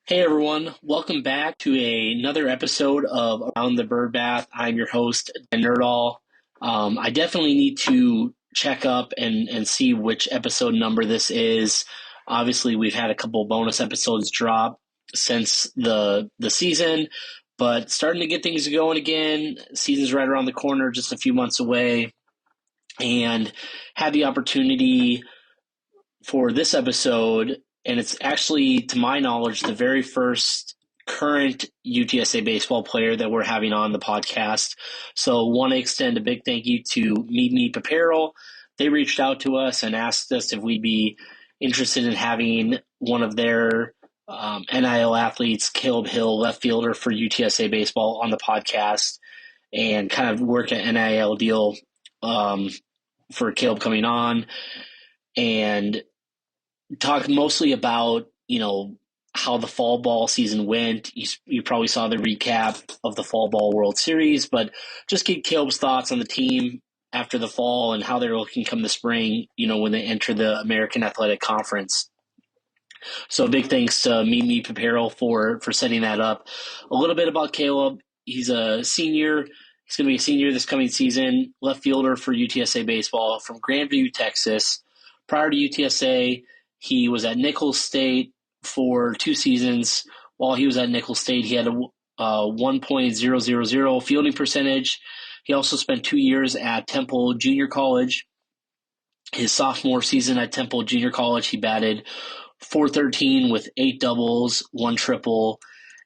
Hey everyone, welcome back to another episode of Around the Bird Bath. I'm your host, Dan Nerdahl. I definitely need to check up and see which episode number this is. Obviously, we've had a couple bonus episodes drop since the season, but starting to get things going again. Season's right around the corner, just a few months away, and had the opportunity for this episode, and it's actually, to my knowledge, the very first current UTSA baseball player that we're having on the podcast. So want to extend a big thank you to Meet Me Apparel. They reached out to us and asked us if we'd be interested in having one of their NIL athletes, Caleb Hill, left fielder for UTSA baseball, on the podcast and kind of work an NIL deal for Caleb coming on and talk mostly about, how the fall ball season went. You probably saw the recap of the fall ball World Series, but just get Caleb's thoughts on the team after the fall and how they're looking come the spring, when they enter the American Athletic Conference. So big thanks to Meet Me Apparel for setting that up. A little bit about Caleb. He's a senior. He's going to be a senior this coming season, left fielder for UTSA baseball from Grandview, Texas. Prior to UTSA, he was at Nicholls State for 2 seasons. While he was at Nicholls State, he had a 1.000 fielding percentage. He also spent 2 years at Temple Junior College. His sophomore season at Temple Junior College, he batted .413 with 8 doubles, 1 triple,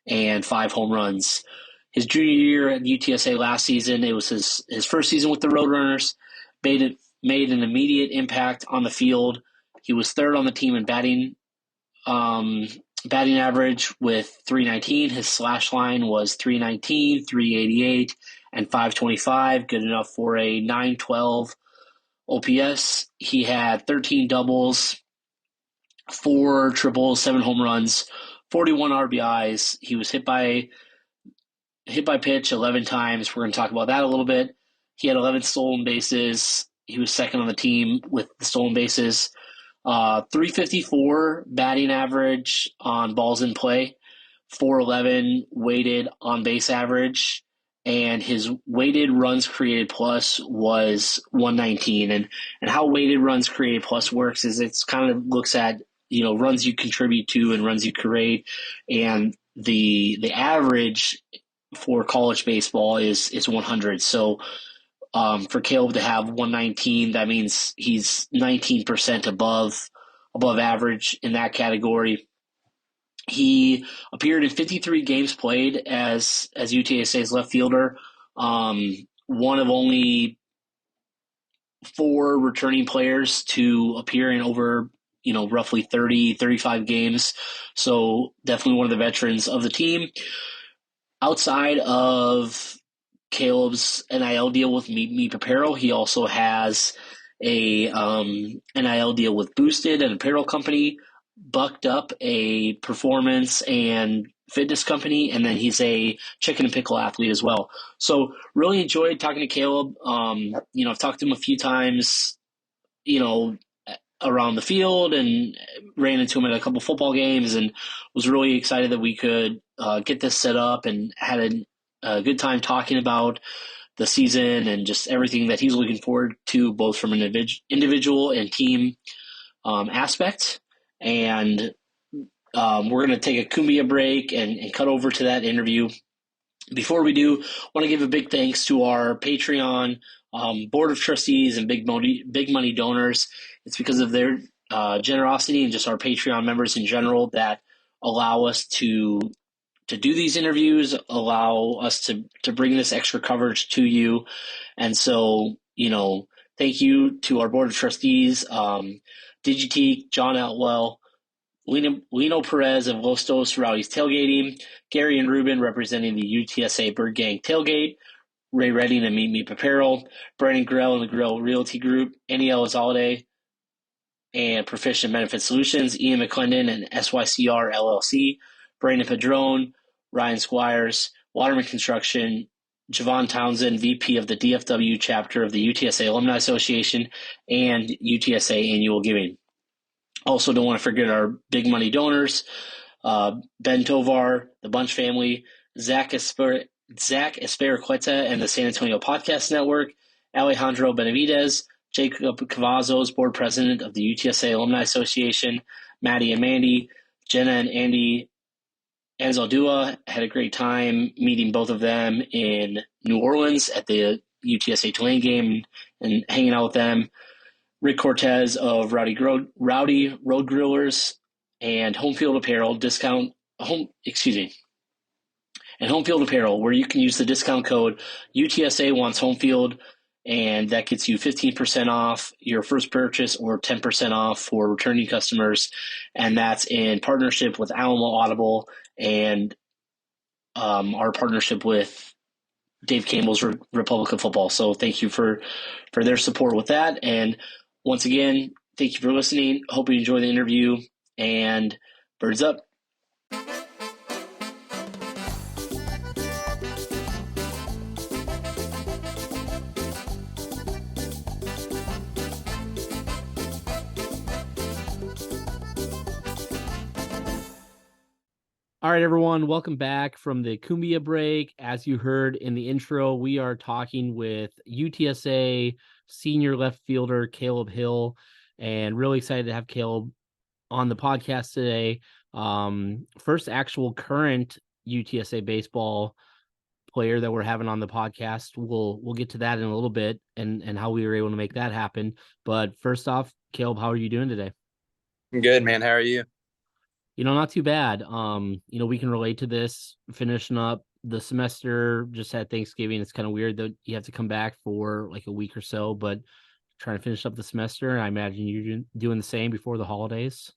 and 5 home runs. His junior year at UTSA last season, it was his first season with the Roadrunners, made an immediate impact on the field. He was third on the team in batting average with .319. His slash line was .319, .388, and .525, good enough for a .912 OPS. He had 13 doubles, 4 triples, 7 home runs, 41 RBIs. He was hit by pitch 11 times. We're going to talk about that a little bit. He had 11 stolen bases. He was second on the team with the stolen bases. 354 batting average on balls in play, 411 weighted on base average, and his weighted runs created plus was 119. And how weighted runs created plus works is it's kind of looks at, runs you contribute to and runs you create, and the average for college baseball is 100. So for Caleb to have 119, that means he's 19% above average in that category. He appeared in 53 games played as UTSA's left fielder, one of only 4 returning players to appear in over roughly 35 games. So definitely one of the veterans of the team. Outside of Caleb's NIL deal with Meet Me Apparel, he also has a NIL deal with Boosted, an apparel company, Bucked Up, a performance and fitness company, and then he's a chicken and pickle athlete as well. So really enjoyed talking to Caleb. I've talked to him a few times, around the field, and ran into him at a couple football games, and was really excited that we could get this set up, and had a good time talking about the season and just everything that he's looking forward to, both from an individual and team aspect. And we're going to take a Cumbia break and cut over to that interview. Before we do, I want to give a big thanks to our Patreon board of trustees and big money donors. It's because of their generosity and just our Patreon members in general that allow us to do these interviews, allow us to bring this extra coverage to you. And so, thank you to our board of trustees, Digiteek, John Outwell, Lino Perez of Los Dos Rowdies Tailgating, Gary and Ruben representing the UTSA Bird Gang Tailgate, Ray Redding and Meet Me Apparel, Brandon Grell and the Grell Realty Group, Annie Elizalde and Proficient Benefit Solutions, Ian McClendon and SYCR LLC, Brandon Padron, Ryan Squires, Waterman Construction, Javon Townsend, VP of the DFW chapter of the UTSA Alumni Association, and UTSA Annual Giving. Also, don't want to forget our big money donors, Ben Tovar, the Bunch family, Zach Espericueta and the San Antonio Podcast Network, Alejandro Benavidez, Jacob Cavazos, board president of the UTSA Alumni Association, Maddie and Mandy, Jenna and Andy Anzaldua. Had a great time meeting both of them in New Orleans at the UTSA Tulane game and hanging out with them. Rick Cortez of Rowdy Road Grillers and Home Field Apparel and Home Field Apparel, where you can use the discount code UTSA wants home field, and that gets you 15% off your first purchase or 10% off for returning customers. And that's in partnership with Alamo Audible and our partnership with Dave Campbell's Republic of Football. So thank you for their support with that. And once again, thank you for listening. Hope you enjoy the interview, and birds up. All right, everyone, welcome back from the Cumbia break. As you heard in the intro, we are talking with UTSA senior left fielder Caleb Hill, and really excited to have Caleb on the podcast today. First actual current UTSA baseball player that we're having on the podcast. We'll get to that in a little bit and how we were able to make that happen. But first off, Caleb, how are you doing today? I'm good, man. How are you? Not too bad. We can relate to this, finishing up the semester, just had Thanksgiving. It's kind of weird that you have to come back for like a week or so, but trying to finish up the semester. I imagine you're doing the same before the holidays.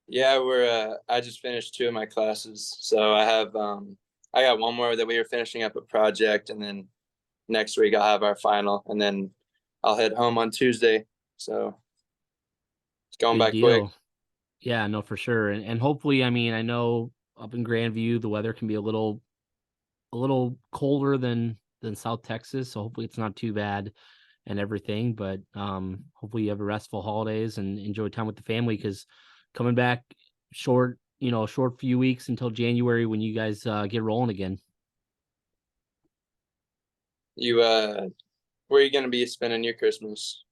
Yeah, I just finished 2 of my classes. So I got one more that we were finishing up a project, and then next week I'll have our final, and then I'll head home on Tuesday. So it's going by quick. Yeah, no, for sure. And hopefully, I mean, I know up in Grandview, the weather can be a little colder than South Texas. So hopefully it's not too bad and everything, but hopefully you have a restful holidays and enjoy time with the family, because coming back short few weeks until January when you guys get rolling again. Where are you going to be spending your Christmas?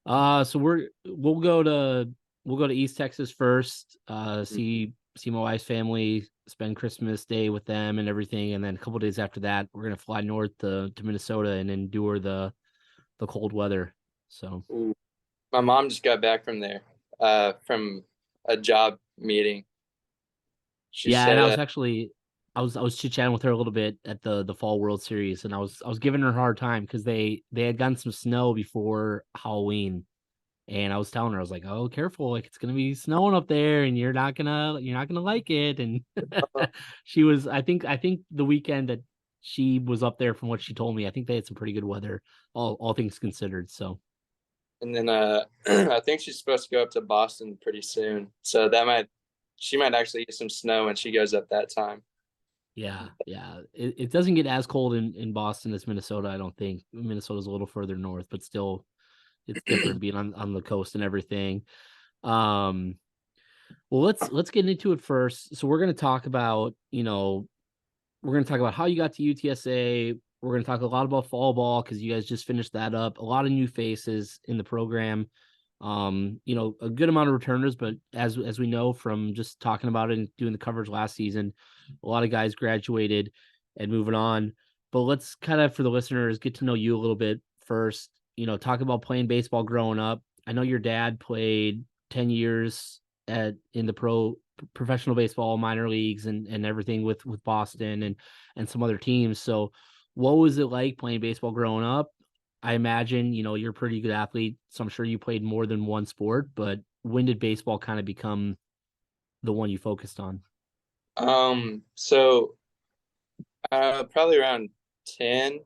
So we'll go to East Texas first, see my wife's family, spend Christmas Day with them and everything, and then a couple of days after that, we're gonna fly north to Minnesota and endure the cold weather. So my mom just got back from there, from a job meeting. And I was actually I was chit-chatting with her a little bit at the Fall World Series, and I was giving her a hard time because they had gotten some snow before Halloween. And I was telling her, I was like, "Oh, careful! Like it's gonna be snowing up there, and you're not gonna like it." And she was, I think the weekend that she was up there, from what she told me, I think they had some pretty good weather, all things considered. So. And then I think she's supposed to go up to Boston pretty soon, so she might actually get some snow when she goes up that time. Yeah. It doesn't get as cold in Boston as Minnesota. I don't think Minnesota's a little further north, but still. It's different being on the coast and everything. Well, let's get into it first. So we're going to talk about, how you got to UTSA. We're going to talk a lot about fall ball because you guys just finished that up. A lot of new faces in the program. A good amount of returners, but as we know from just talking about it and doing the coverage last season, a lot of guys graduated and moving on. But let's kind of, for the listeners, get to know you a little bit first. Talk about playing baseball growing up. I know your dad played 10 years in the professional baseball minor leagues and everything with Boston and some other teams. So what was it like playing baseball growing up? I imagine, you're a pretty good athlete, so I'm sure you played more than one sport, but when did baseball kind of become the one you focused on? So probably around 10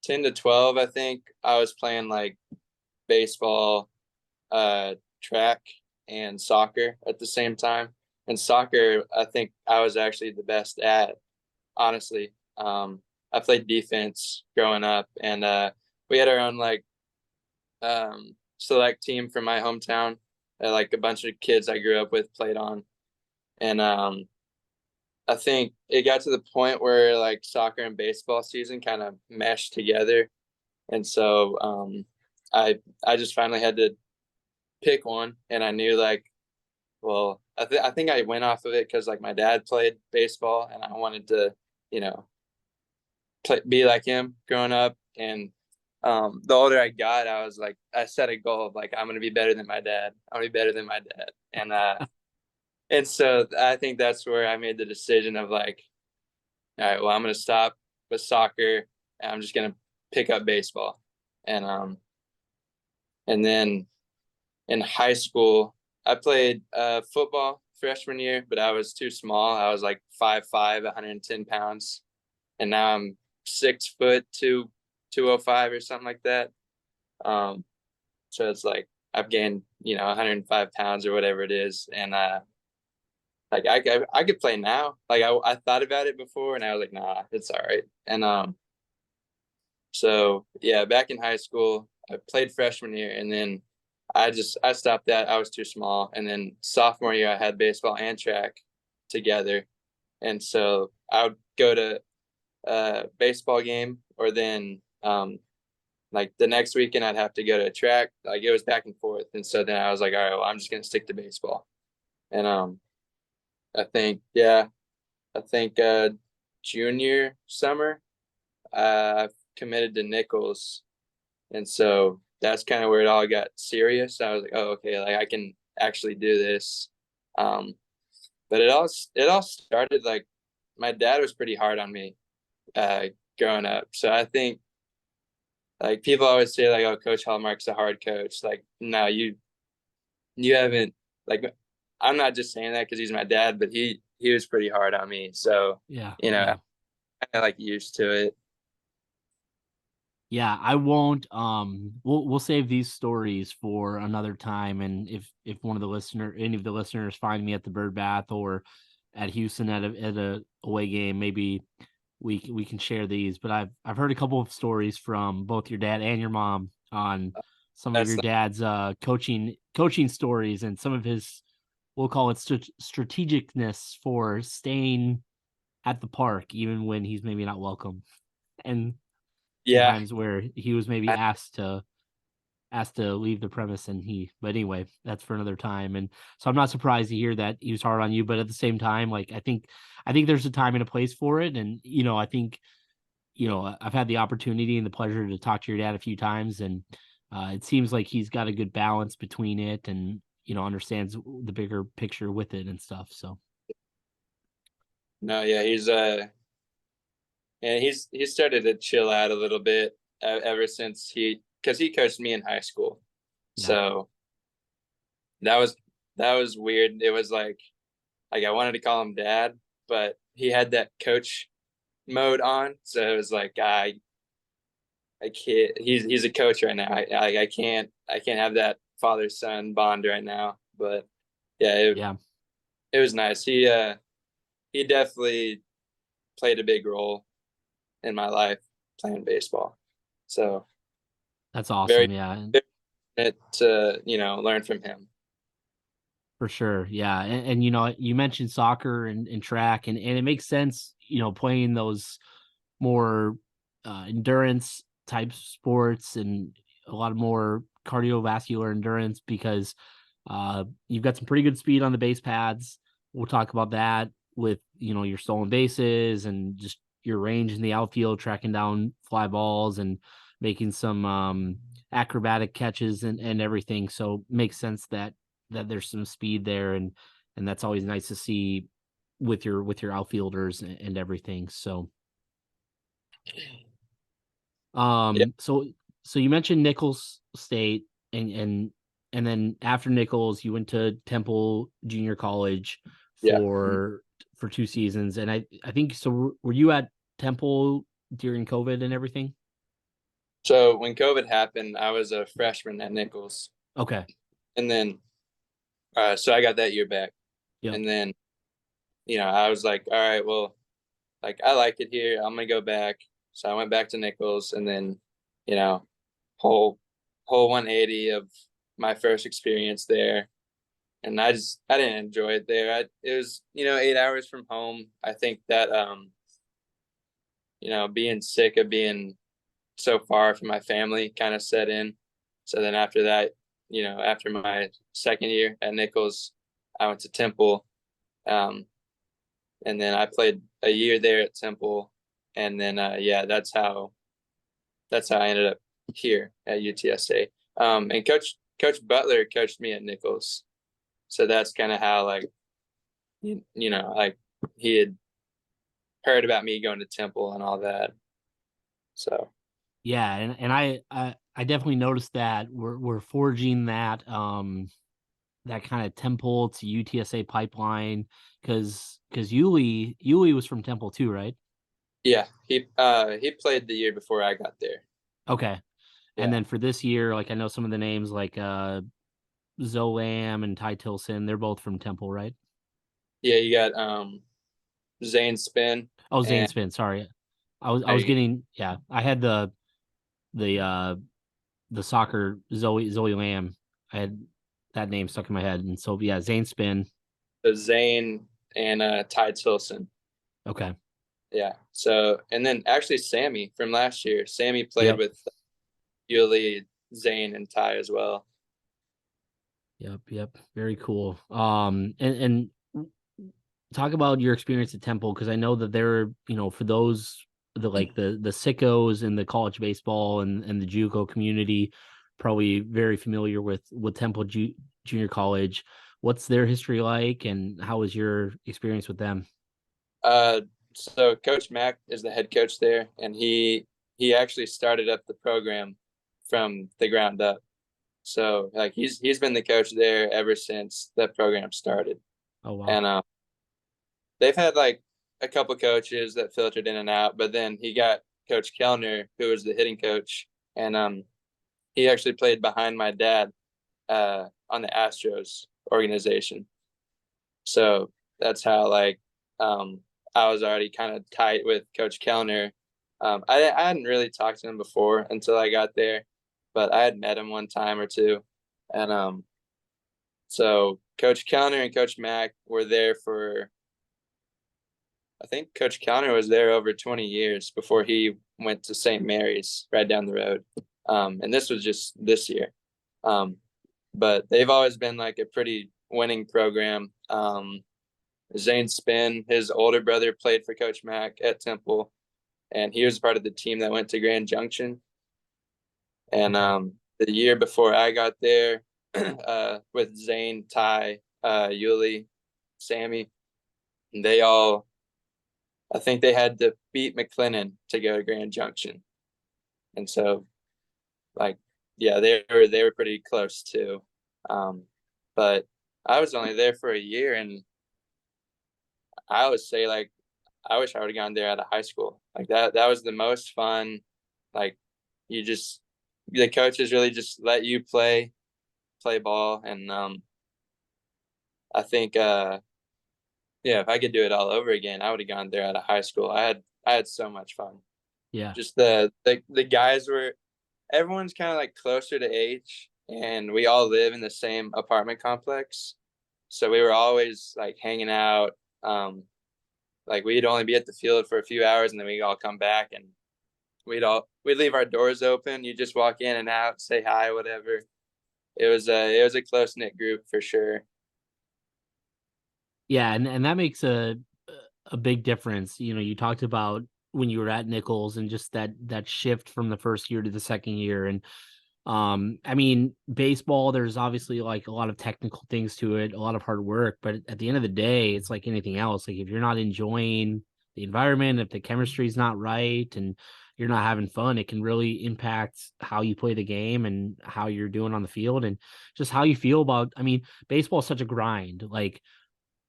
to 12, I think. I was playing like baseball, track, and soccer at the same time. And soccer, I think I was actually the best at, honestly. I played defense growing up, and we had our own select team from my hometown that like a bunch of kids I grew up with played on. And I think it got to the point where like soccer and baseball season kind of meshed together. And so I just finally had to pick one, and I knew like, well, I think I went off of it because like my dad played baseball, and I wanted to, you know, be like him growing up. And the older I got, I was like, I set a goal of like, I'm gonna be better than my dad. I'm gonna be better than my dad. And so I think that's where I made the decision of like, all right, well, I'm gonna stop with soccer, and I'm just gonna pick up baseball. And and then in high school, I played football freshman year, but I was too small. I was like 5'5", 110 pounds, and now I'm 6 foot 205 or something like that. Um, so it's like I've gained 105 pounds or whatever it is, and like I could play now. Like I thought about it before, and I was like, nah, it's all right. And so yeah, back in high school, I played freshman year, and then I stopped that. I was too small. And then sophomore year, I had baseball and track together, and so I would go to a baseball game, or then like the next weekend I'd have to go to a track. Like it was back and forth, and so then I was like, all right, well, I'm just gonna stick to baseball. And I think I think junior summer, I committed to Nichols, and so that's kind of where it all got serious. I was like, oh, okay, like I can actually do this. Um, but it all started like my dad was pretty hard on me uh, growing up. So I think like people always say like, oh, Coach Hallmark's a hard coach. Like, no, you haven't like. I'm not just saying that because he's my dad, but he was pretty hard on me. So Yeah, I yeah. like used to it. Yeah, I won't we'll save these stories for another time, and if one of the listener any of the listeners find me at the Bird Bath or at Houston at a away game, maybe we can share these. But I've heard a couple of stories from both your dad and your mom on some of That's your dad's coaching stories and some of his, we'll call it strategicness for staying at the park even when he's maybe not welcome. And some yeah. times where he was maybe asked to leave the premise, and but anyway, that's for another time. And so I'm not surprised to hear that he was hard on you, but at the same time, like I think there's a time and a place for it. And I think I've had the opportunity and the pleasure to talk to your dad a few times, and it seems like he's got a good balance between it, and understands the bigger picture with it and stuff. So No, yeah, he's started to chill out a little bit ever since because he coached me in high school. yeah. So that was that was weird. It was like I wanted to call him dad, but he had that coach mode on, so it was like I can't. He's a coach right now. I can't have that father son bond right now. But yeah, Yeah, it was nice. He definitely played a big role in my life playing baseball. So that's very, awesome. Yeah. very fortunate to learn from him. For sure. Yeah. And you mentioned soccer and track, and it makes sense, playing those more endurance type sports and a lot more cardiovascular endurance, because you've got some pretty good speed on the base pads. We'll talk about that with, your stolen bases and just your range in the outfield, tracking down fly balls and making some acrobatic catches and everything. So makes sense that there's some speed there, and that's always nice to see with your outfielders and everything. So Yeah, so you mentioned Nichols State, and then after Nichols you went to Temple Junior College yeah. for 2 seasons. And I think so. Were you at Temple during COVID and everything? So when COVID happened, I was a freshman at Nichols, Okay. and then so I got that year back, Yep. and then I was like, all right, well, like I like it here. I'm gonna go back. So I went back to Nichols, and then you know, whole whole 180 of my first experience there. and I didn't enjoy it there. It was 8 hours from home. I think that being sick of being so far from my family kind of set in. So then after that, after my second year at Nichols, I went to Temple, um, and then I played a year there at Temple, and then yeah, that's how I ended up here at UTSA. And Coach Butler coached me at Nichols, so that's kind of how like like he had heard about me going to Temple and all that. So Yeah, and I definitely noticed that we're forging that kind of Temple to UTSA pipeline because Yuli was from Temple too, right? yeah, he played the year before I got there. Okay. And Yeah, then for this year, like I know some of the names like Zolam and Ty Tilson, they're both from Temple, right? yeah, you got Zane Spin Oh, Zane and Spin, sorry. I was getting I had the uh the soccer Zoe Lamb. I had that name stuck in my head. And so yeah, Zane Spin. Zane and Ty Tilson. Okay. Yeah. So and then actually Sammy from last year. Sammy played Yep. with Yuli, Zane, and Ty as well. Yep. Very cool. And talk about your experience at Temple because I know that there, for those the sickos in the college baseball and the JUCO community, probably very familiar with Temple Junior College. What's their history like, and how was your experience with them? So Coach Mack is the head coach there, and he actually started up the program from the ground up. So like he's been the coach there ever since that program started. Oh wow. And they've had like a couple coaches that filtered in and out, but then he got Coach Kellner, who was the hitting coach, and he actually played behind my dad on the Astros organization. So that's how like I was already kind of tight with Coach Kellner. I hadn't really talked to him before until I got there, but I had met him one time or two, and so Coach Kellner and Coach Mack were there for. I think Coach Kellner was there over 20 years before he went to St. Mary's right down the road, and this was just this year. But they've always been like a pretty winning program. Zane Spin, his older brother, played for Coach Mack at Temple, and he was part of the team that went to Grand Junction. And the year before I got there, with Zane, Ty, Yuli, Sammy, they all, I think they had to beat McLennan to go to Grand Junction, and so, like, yeah, they were pretty close too. But I was only there for a year, and I always say like I wish I would have gone there out of high school. Like that was the most fun. Like you just the coaches really just let you play ball, and I think yeah, if I could do it all over again, I would have gone there out of high school. I had so much fun. Yeah. Just the guys were everyone's kind of like closer to age, and we all live in the same apartment complex. So we were always like hanging out. Like we'd only be at the field for a few hours, and then we'd all come back, and we'd leave our doors open. You just walk in and out, say hi, whatever. It was a close knit group for sure. Yeah, and that makes a big difference. You talked about when you were at Nichols and just that shift from the first year to the second year. And I mean, baseball, there's obviously like a lot of technical things to it, a lot of hard work, but at the end of the day, it's like anything else. Like if you're not enjoying the environment, if the chemistry is not right and you're not having fun, it can really impact how you play the game and how you're doing on the field and just how you feel about, I mean, baseball is such a grind. Like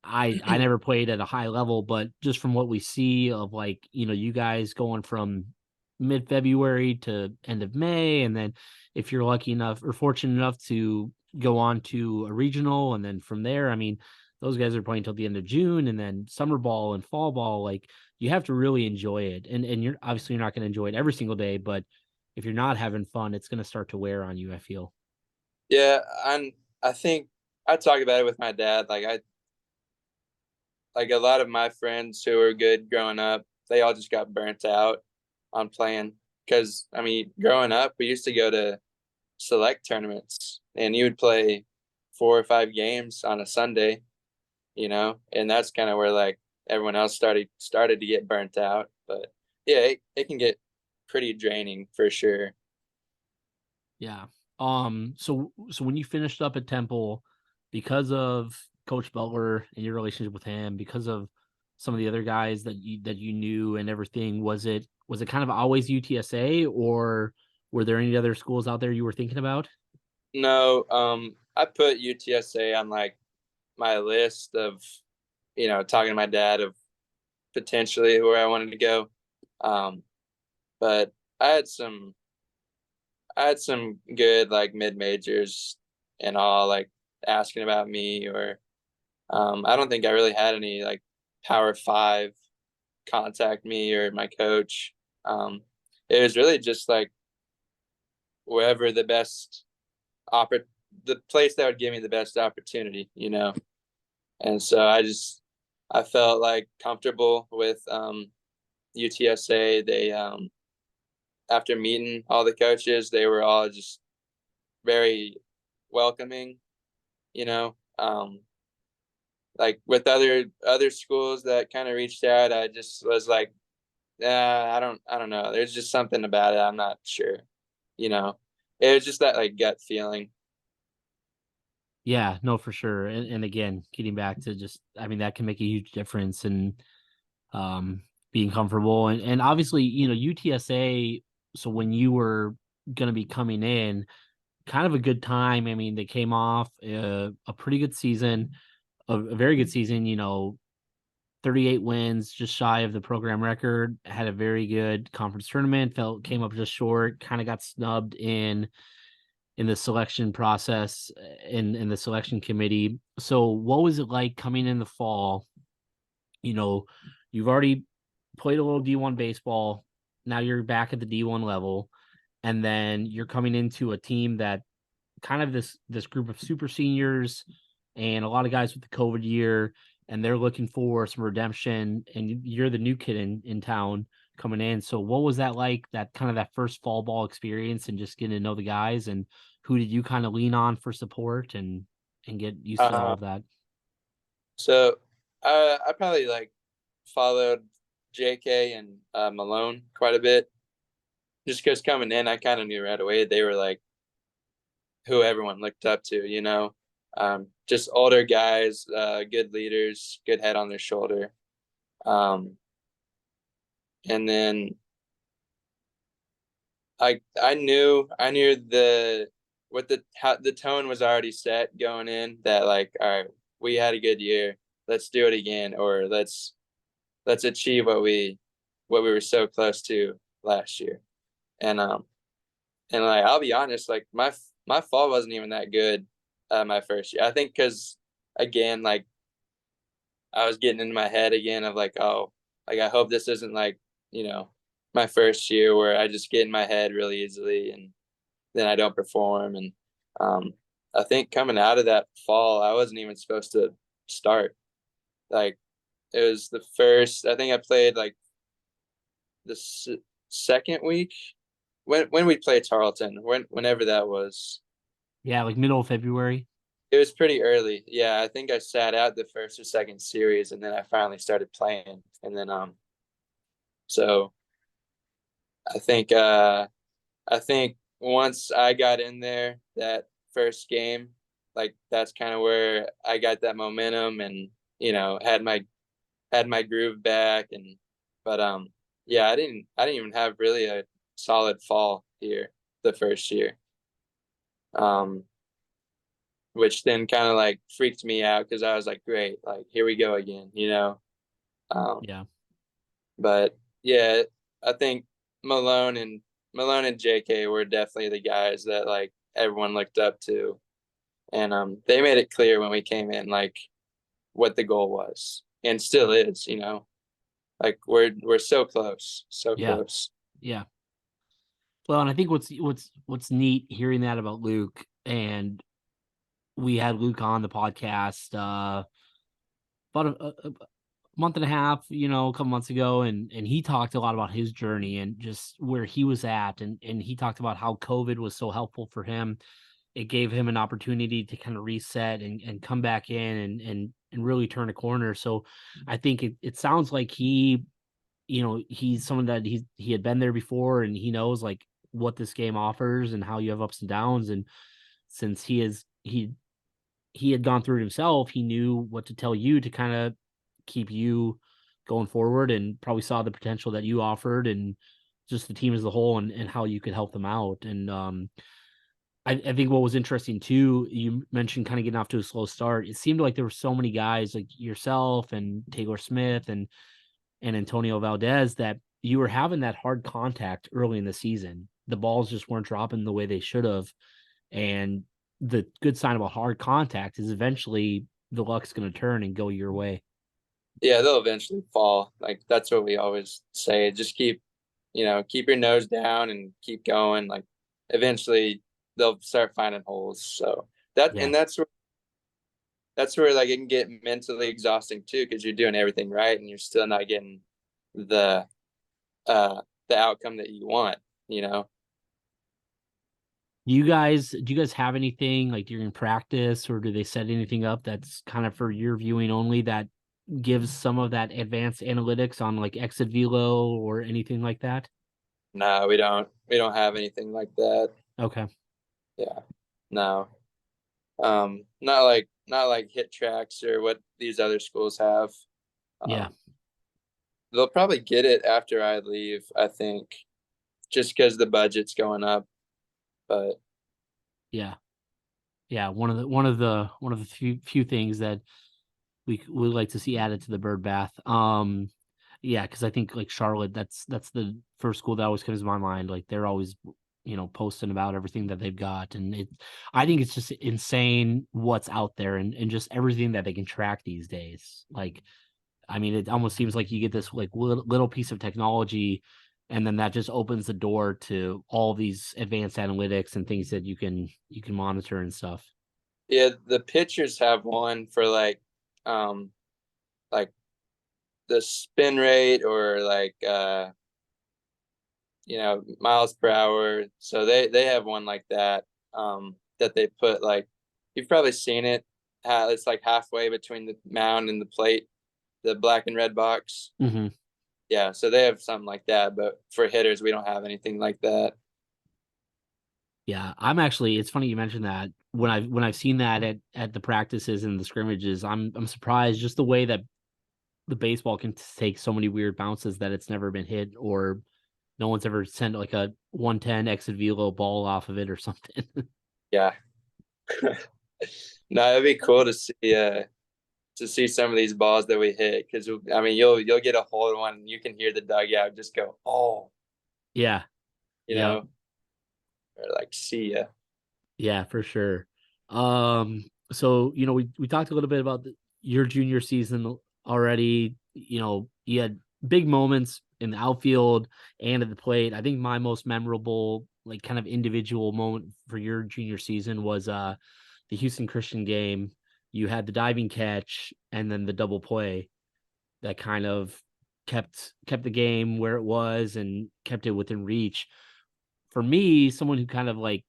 I never played at a high level, but just from what we see of like, you guys going from mid-February to end of May, and then if you're lucky enough or fortunate enough to go on to a regional, and then from there, I mean, those guys are playing till the end of June, and then summer ball and fall ball, like you have to really enjoy it. And you're obviously you're not going to enjoy it every single day, but if you're not having fun, it's going to start to wear on you, I feel. Yeah, and I think I talk about it with my dad. Like a lot of my friends who were good growing up, they all just got burnt out on playing. Because I mean, growing up, we used to go to select tournaments, and you would play 4 or 5 games on a Sunday, and that's kind of where like everyone else started to get burnt out. But yeah, it can get pretty draining for sure. Yeah. So when you finished up at Temple, because of Coach Butler and your relationship with him, because of some of the other guys that you knew and everything, was it kind of always UTSA, or were there any other schools out there you were thinking about? No, I put UTSA on like my list of, talking to my dad of potentially where I wanted to go. But I had some good like mid majors and all like asking about me, or I don't think I really had any like Power Five contact me or my coach. It was really just like wherever the place that would give me the best opportunity. And so I felt like comfortable with UTSA. They after meeting all the coaches, they were all just very welcoming, you know. Like with other schools that kind of reached out, I just was like, I don't know. There's just something about it. I'm not sure, you know. It was just that like gut feeling. Yeah, no, for sure. And again, getting back to just, I mean, that can make a huge difference in being comfortable. And obviously, UTSA, so when you were going to be coming in, kind of a good time. I mean, they came off a pretty good season, a very good season, 38 wins, just shy of the program record, had a very good conference tournament, came up just short, kind of got snubbed in the selection process in the selection committee. So what was it like coming in the fall? You've already played a little D1 baseball. Now you're back at the D1 level, and then you're coming into a team that kind of this group of super seniors and a lot of guys with the COVID year, and they're looking for some redemption, and you're the new kid in town coming in. So what was that like, that kind of that first fall ball experience and just getting to know the guys, and who did you kind of lean on for support and get used to all Uh, of that? so I probably like followed JK and Malone quite a bit, just because coming in, I kind of knew right away they were like who everyone looked up to. Just older guys, good leaders, good head on their shoulder. Um, and then I knew the tone was already set going in, that like, all right, we had a good year, let's do it again, or let's achieve what we were so close to last year. And like, I'll be honest, like my fall wasn't even that good my first year. I think because again, like I was getting into my head again of like, oh, like I hope this isn't like, my first year where I just get in my head really easily and then I don't perform. And um I think coming out of that fall, I wasn't even supposed to start. Like it was the first, I think I played like the second week when we played Tarleton, whenever that was. Yeah, like middle of February. It was pretty early. Yeah, I think I sat out the first or second series, and then I finally started playing. And then so I think once I got in there that first game, like that's kind of where I got that momentum and had my groove back. And but yeah, I didn't even have really a solid fall here the first year. Um which then kind of like freaked me out because I was like, great, like here we go again. Um, Yeah. but yeah, I think Malone and JK were definitely the guys that like everyone looked up to, and they made it clear when we came in like what the goal was and still is. Like we're so close, so Yeah. close. Yeah. Well, and I think what's neat hearing that about Luke, and we had Luke on the podcast about a month and a half, a couple months ago, and he talked a lot about his journey and just where he was at, and he talked about how COVID was so helpful for him. It gave him an opportunity to kind of reset and come back in and really turn a corner. So I think it sounds like he's someone that he had been there before, and he knows like what this game offers and how you have ups and downs. And since he had gone through it himself, he knew what to tell you to kind of keep you going forward, and probably saw the potential that you offered and just the team as a whole, and how you could help them out. And I think what was interesting too, you mentioned kind of getting off to a slow start. It seemed like there were so many guys like yourself and Taylor Smith and Antonio Valdez that you were having that hard contact early in the season. The balls just weren't dropping the way they should have. And the good sign about hard contact is eventually the luck's going to turn and go your way. Yeah, they'll eventually fall. Like that's what we always say. Just keep your nose down and keep going. Like eventually they'll start finding holes. So Yeah. that's where like it can get mentally exhausting too, because you're doing everything right and you're still not getting the outcome that you want, you know. Do you guys have anything like during practice, or do they set anything up that's kind of for your viewing only that gives some of that advanced analytics on like exit velo or anything like that? No, we don't have anything like that. Okay. Yeah. No. Not like hit tracks or what these other schools have. Yeah. They'll probably get it after I leave, I think, just because the budget's going up. But Yeah. Yeah. One of the few things that we would like to see added to the bird bath. Yeah, because I think like Charlotte, that's the first school that always comes to my mind. Like they're always, posting about everything that they've got. And I think it's just insane what's out there, and just everything that they can track these days. Like, I mean, it almost seems like you get this like little piece of technology, and then that just opens the door to all these advanced analytics and things that you can monitor and stuff. yeah, the pitchers have one for um like the spin rate or miles per hour. So they have one like that that they put like you've probably seen it. It's like halfway between the mound and the plate, the black and red box. Mm-hmm. Yeah, so they have something like that, but for hitters, we don't have anything like that. Yeah, it's funny you mentioned that. When I've seen that at the practices and the scrimmages, I'm surprised just the way that the baseball can take so many weird bounces that it's never been hit, or no one's ever sent like a 110 exit velo ball off of it or something. Yeah. No, it'd be cool to see some of these balls that we hit, because I mean you'll get a hold of one and you can hear the dugout just go, oh, Yeah. you Yeah. know, or like see ya. Yeah, for sure. So we talked a little bit about your junior season already. You had big moments in the outfield and at the plate. I think my most memorable, like kind of individual moment for your junior season was the Houston Christian game. You had the diving catch and then the double play that kind of kept the game where it was and kept it within reach. For me, someone who kind of like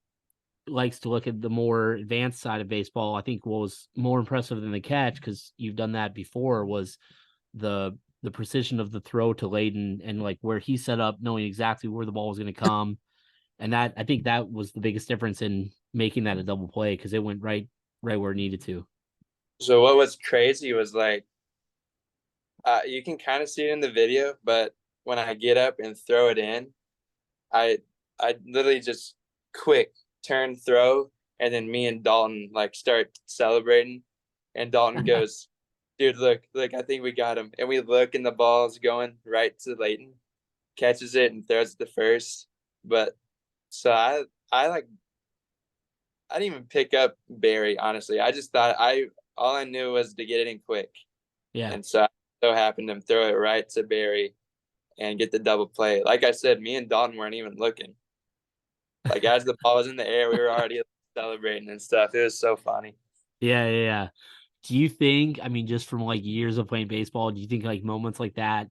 likes to look at the more advanced side of baseball, I think what was more impressive than the catch, because you've done that before, was the precision of the throw to Layden, and like where he set up, knowing exactly where the ball was going to come. And that, I think that was the biggest difference in making that a double play, because it went right where it needed to. So what was crazy was like you can kind of see it in the video, but when I get up and throw it in, I literally just quick turn throw, and then me and Dalton like start celebrating, and Dalton goes, dude, look, I think we got him. And we look and the ball's going right to Layton, catches it and throws it to first. But so I didn't even pick up Barry, honestly. I just thought all I knew was to get it in quick. Yeah. And so I so happened to throw it right to Barry and get the double play. Like I said, me and Dalton weren't even looking. Like as the ball was in the air, we were already celebrating and stuff. It was so funny. Yeah, yeah, yeah. Do you think, I mean, just from like years of playing baseball, do you think like moments like that,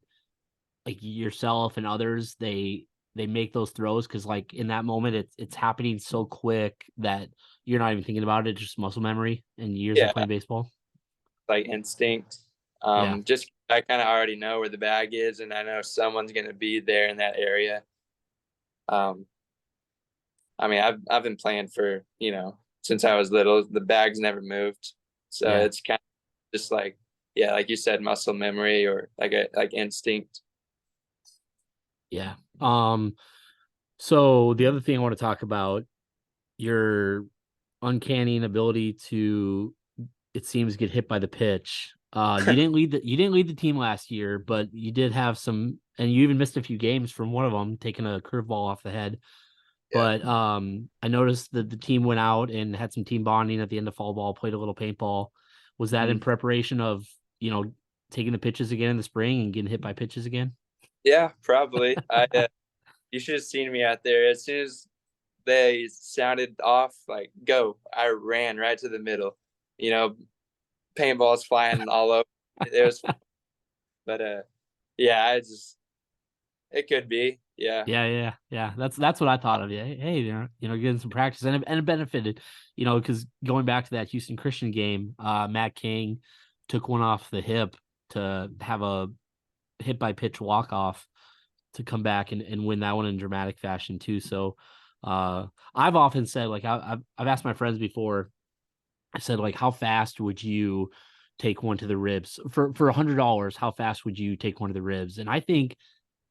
like yourself and others, they make those throws because like in that moment it's happening so quick that you're not even thinking about it, just muscle memory and years of Yeah, playing baseball? like instinct. Yeah. Just I kind of already know where the bag is, and I know someone's gonna be there in that area. Um, I mean, I've been playing for since I was little. The bag's never moved, so Yeah. it's kind of just like yeah, like you said, muscle memory or like instinct. Yeah. So the other thing I want to talk about, your uncanny ability to, it seems, get hit by the pitch. You didn't lead the team last year, but you did have some, and you even missed a few games from one of them taking a curveball off the head. Yeah. But I noticed that the team went out and had some team bonding at the end of fall ball, played a little paintball. Was that in Mhm. preparation of, you know, taking the pitches again in the spring and getting hit by pitches again? Yeah, probably. I you should have seen me out there as soon as they sounded off like go. I ran right to the middle. You know, paintballs flying all over. It was, but yeah, I just it could be. Yeah. Yeah, yeah, yeah. That's what I thought of. Yeah, hey, getting some practice and it benefited, because going back to that Houston Christian game, Matt King took one off the hip to have a hit by pitch walk off to come back and win that one in dramatic fashion too. So, I've often said like I've asked my friends before. I said like, how fast would you take one to the ribs for $100? How fast would you take one to the ribs? And I think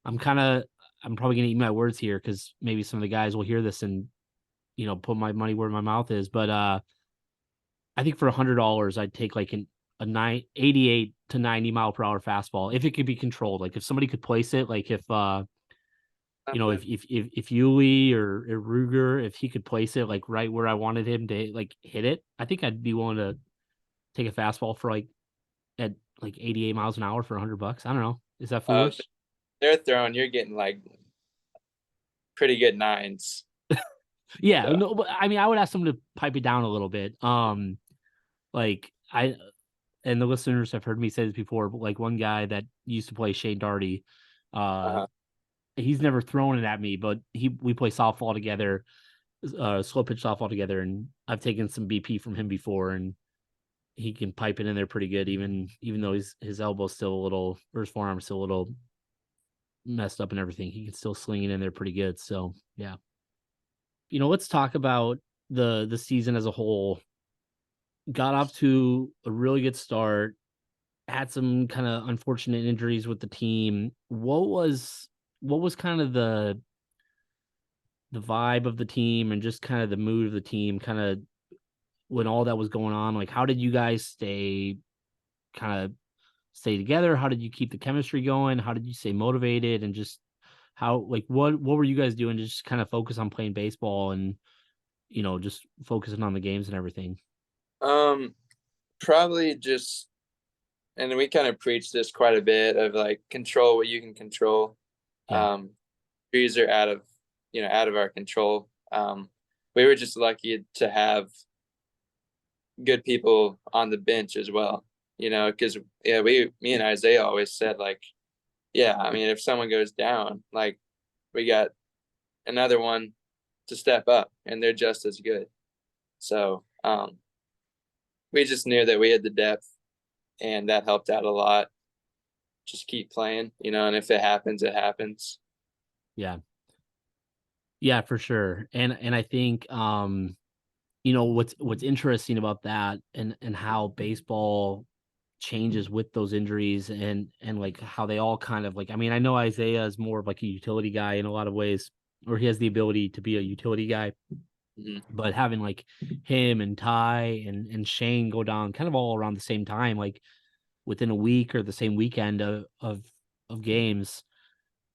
I'm kind of I'm probably gonna eat my words here because maybe some of the guys will hear this and put my money where my mouth is. But I think for $100 I'd take like a 88 to 90 mile per hour fastball if it could be controlled. Like if somebody could place it, like if if Yuli or Ruger, if he could place it like right where I wanted him to like hit it, I think I'd be willing to take a fastball for like at like 88 miles an hour for $100. I don't know. Is that Uh, foolish? they're throwing. You're getting like pretty good nines. Yeah, So no, but I mean, I would ask them to pipe it down a little bit. Like I and the listeners have heard me say this before, but like one guy that used to play Shane Darty, uh, uh, he's never thrown it at me, but we play softball together, slow pitch softball together, and I've taken some BP from him before, and he can pipe it in there pretty good, even though his elbow's still a little, or his forearm's still a little messed up and everything. He can still sling it in there pretty good. So yeah, let's talk about the season as a whole. Got off to a really good start, had some kind of unfortunate injuries with the team. What was kind of the vibe of the team and just kind of the mood of the team kind of when all that was going on? Like how did you guys stay together? How did you keep the chemistry going? How did you stay motivated and just how like what were you guys doing to just kind of focus on playing baseball and just focusing on the games and everything? um, probably just, and we kind of preach this quite a bit of like control what you can control. Yeah. Trees are out of our control. We were just lucky to have good people on the bench as well. Because yeah, me and Isaiah always said like, yeah, I mean, if someone goes down, like we got another one to step up, and they're just as good. So we just knew that we had the depth, and that helped out a lot. Just keep playing, and if it happens, it happens. Yeah. Yeah, for sure. And I think what's interesting about that and how baseball changes with those injuries and like how they all kind of like, I mean, I know Isaiah is more of like a utility guy in a lot of ways, or he has the ability to be a utility guy, Mm-hmm. but having like him and Ty and Shane go down kind of all around the same time, like within a week or the same weekend of games,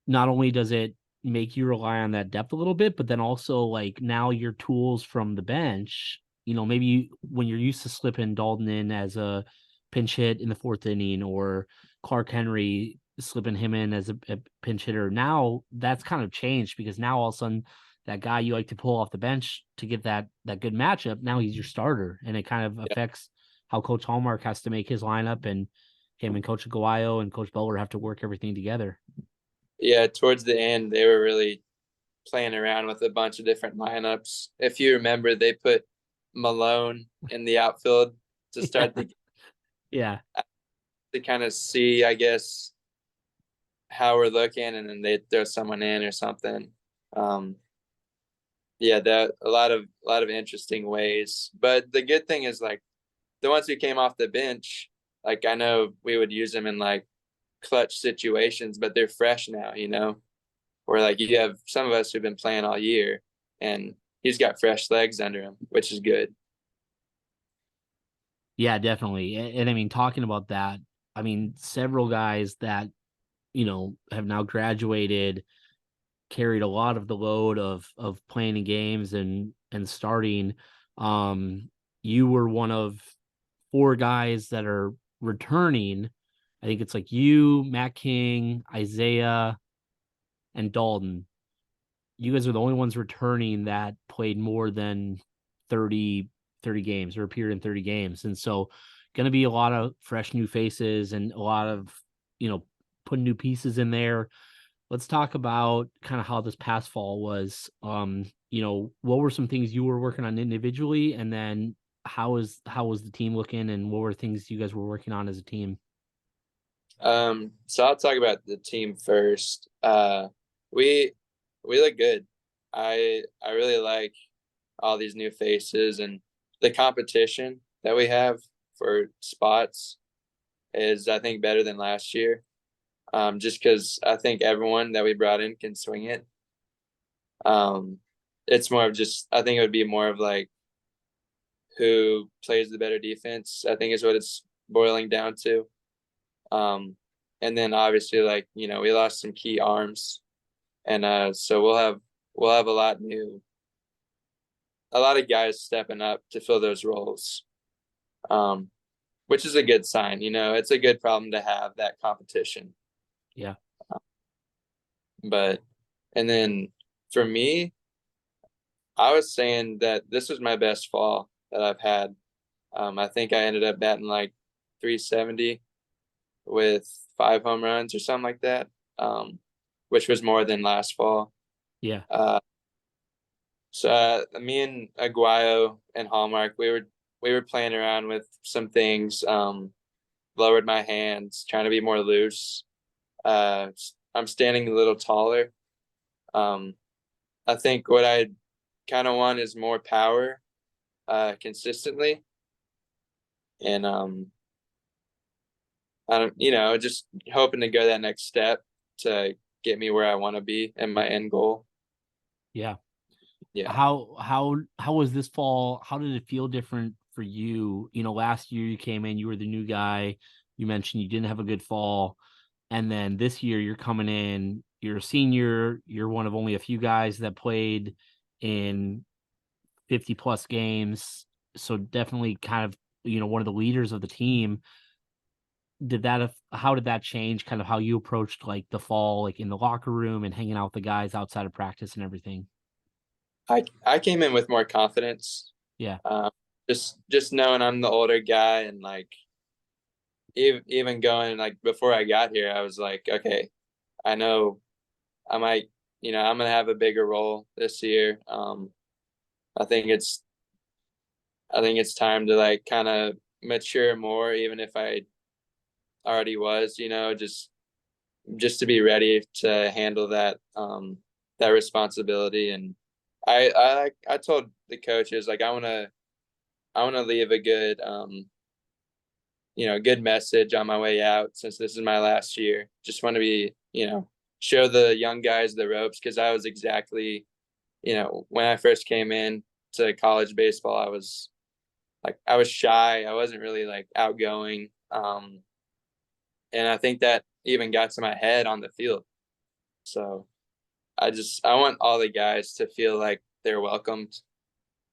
not only does it make you rely on that depth a little bit, but then also like now your tools from the bench, maybe when you're used to slipping Dalton in as a pinch hit in the fourth inning or Clark Henry slipping him in as a pinch hitter. Now that's kind of changed because now all of a sudden that guy you like to pull off the bench to get that good matchup, now he's your starter. And it kind of Yeah. affects how Coach Hallmark has to make his lineup, and him and Coach Aguayo and Coach Beller have to work everything together. Yeah, towards the end, they were really playing around with a bunch of different lineups. If you remember, they put Malone in the outfield to start the Yeah. to kind of see, I guess, how we're looking, and then they throw someone in or something. Yeah, that a lot of interesting ways. But the good thing is, like, the ones who came off the bench, like, I know we would use them in like clutch situations, but they're fresh now, where like you have some of us who've been playing all year, and he's got fresh legs under him, which is good. Yeah, definitely. And I mean, talking about that, I mean, several guys that, have now graduated carried a lot of the load of playing in games and starting. You were one of 4 guys that are returning. I think it's like you, Matt King, Isaiah, and Dalton. You guys are the only ones returning that played more than 30 games or appeared in 30 games. And so going to be a lot of fresh new faces and a lot of, putting new pieces in there. Let's talk about kind of how this past fall was. What were some things you were working on individually, and then how was the team looking, and what were things you guys were working on as a team? So I'll talk about the team first. We look good. I really like all these new faces, and the competition that we have for spots is, I think, better than last year. Just because I think everyone that we brought in can swing it. It's more of just, I think it would be more of like who plays the better defense, I think is what it's boiling down to. And then obviously, like, we lost some key arms, and so we'll have a lot of guys stepping up to fill those roles, which is a good sign. It's a good problem to have, that competition. Yeah. But, and then for me, I was saying that this was my best fall that I've had. I think I ended up batting like 370 with 5 home runs or something like that, which was more than last fall. Yeah. So me and Aguayo and Hallmark, we were playing around with some things, lowered my hands, trying to be more loose. I'm standing a little taller. I think what I kind of want is more power, consistently. And I don't, just hoping to go that next step to get me where I want to be and my end goal. Yeah. Yeah. How was this fall? How did it feel different for you? Last year you came in, you were the new guy. You mentioned you didn't have a good fall. And then this year you're coming in, you're a senior, you're one of only a few guys that played in 50 plus games. So definitely kind of, one of the leaders of the team. How did that change kind of how you approached like the fall, like in the locker room and hanging out with the guys outside of practice and everything? I came in with more confidence. Yeah. Just knowing I'm the older guy, and like even going, like, before I got here, I was like, okay, I know I might, I'm gonna have a bigger role this year. I think it's time to like kind of mature more, even if I already was, just to be ready to handle that that responsibility. And I told the coaches, like, I want to leave a good good message on my way out, since this is my last year. Just want to be, show the young guys the ropes, because I was exactly, when I first came in to college baseball, I was shy. I wasn't really like outgoing. And I think that even got to my head on the field. So I want all the guys to feel like they're welcomed,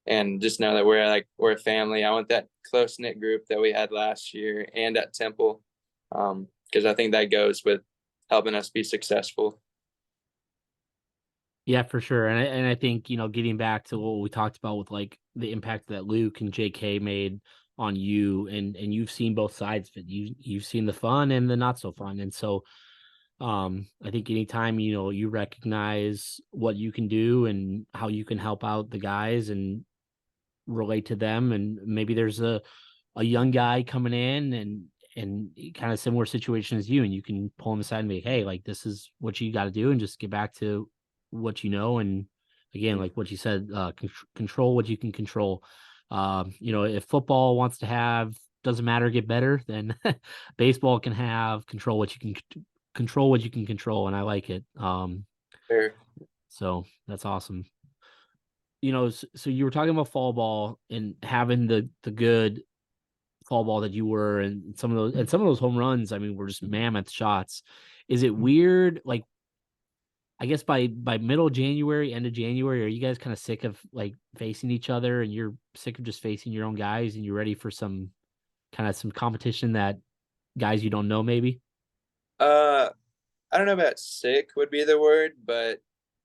and just know that we're a family. I want that close knit group that we had last year and at Temple, because I think that goes with helping us be successful. Yeah, for sure. And I think, getting back to what we talked about with like the impact that Luke and JK made on you, and you've seen both sides of it. You've seen the fun and the not so fun. And so I think anytime, you recognize what you can do and how you can help out the guys and relate to them, and maybe there's a young guy coming in and kind of similar situation as you, and you can pull him aside and be like, hey, like, this is what you got to do, and just get back to what you know. And again, like what you said, control what you can control. If football wants to have, doesn't matter, get better, then baseball can have control what you can control what you can control. And I like it. Sure. So that's awesome. So you were talking about fall ball and having the good fall ball that you were, and some of those home runs, I mean, were just mammoth shots. Is it weird, like, I guess by middle January, end of January, are you guys kind of sick of like facing each other, and you're sick of just facing your own guys, and you're ready for some competition that guys you don't know maybe? I don't know about sick would be the word, but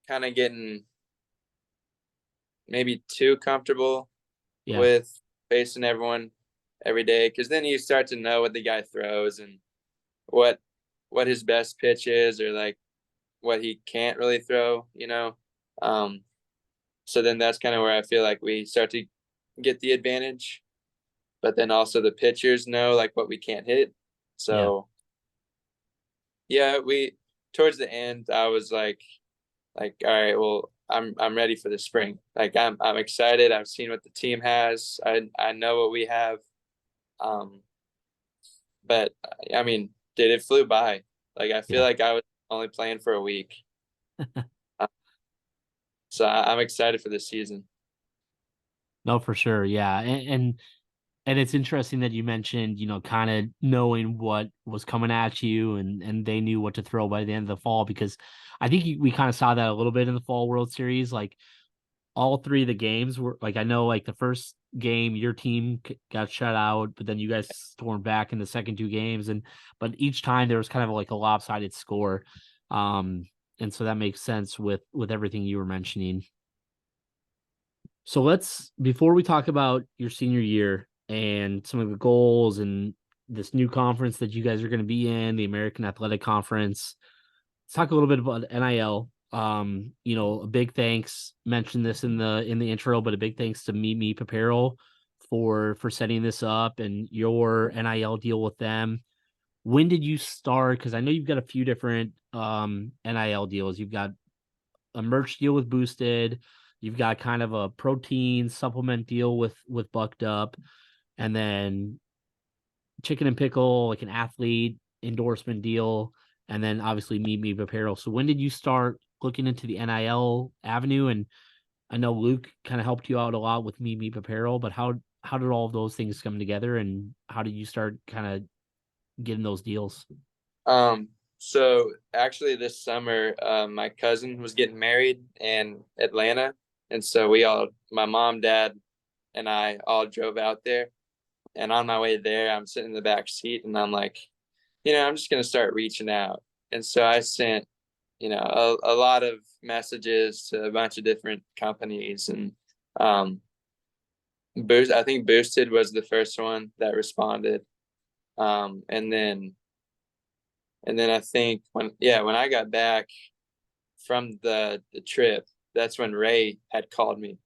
kind of getting maybe too comfortable Yeah. with facing everyone every day, because then you start to know what the guy throws and what his best pitch is, or like what he can't really throw, so then that's kind of where I feel like we start to get the advantage, but then also the pitchers know like what we can't hit. So yeah, we towards the end I was like all right, well, I'm ready for the spring. Like I'm excited. I've seen what the team has. I know what we have. Um, but I mean, dude, it flew by. Like I feel Yeah. like I was only playing for a week. So I'm excited for this season. No, for sure. Yeah. And it's interesting that you mentioned, kind of knowing what was coming at you, and they knew what to throw by the end of the fall, because I think we kind of saw that a little bit in the Fall World Series. Like all three of the games were like, I know like the first game your team got shut out, but then you guys stormed back in the second two games, but each time there was kind of like a lopsided score. Um, and so that makes sense with everything you were mentioning. So before we talk about your senior year and some of the goals and this new conference that you guys are going to be in, the American Athletic Conference, let's talk a little bit about NIL. A big thanks, mentioned this in the intro, but a big thanks to Meet Me Apparel for setting this up and your NIL deal with them. When did you start? Because I know you've got a few different NIL deals. You've got a merch deal with Boosted. You've got kind of a protein supplement deal with Bucked Up, and then Chicken and Pickle, like an athlete endorsement deal, and then obviously Meet Me Apparel. So when did you start looking into the NIL avenue? And I know Luke kind of helped you out a lot with Meet Me Apparel, but how did all of those things come together, and how did you start kind of getting those deals? So actually this summer, my cousin was getting married in Atlanta. And so my mom, dad, and I all drove out there. And on my way there, I'm sitting in the back seat and I'm like, I'm just going to start reaching out. And so I sent, a lot of messages to a bunch of different companies. And I think Boosted was the first one that responded. And then I think when I got back from the trip, that's when Ray had called me.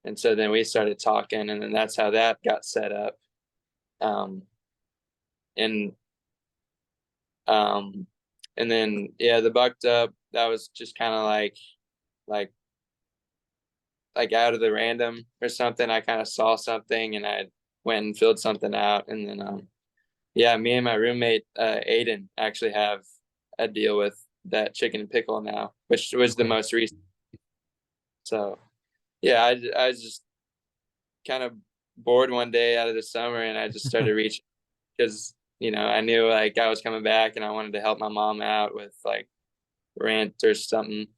And so then we started talking, and then that's how that got set up. And um and then the Bucked Up, that was just kind of like out of the random or something. I kind of saw something and I went and filled something out. And then me and my roommate Aiden actually have a deal with that Chicken and Pickle now, which was the most recent. So I was just kind of bored one day out of the summer, and I just started reaching, because I knew like I was coming back and I wanted to help my mom out with like rent or something,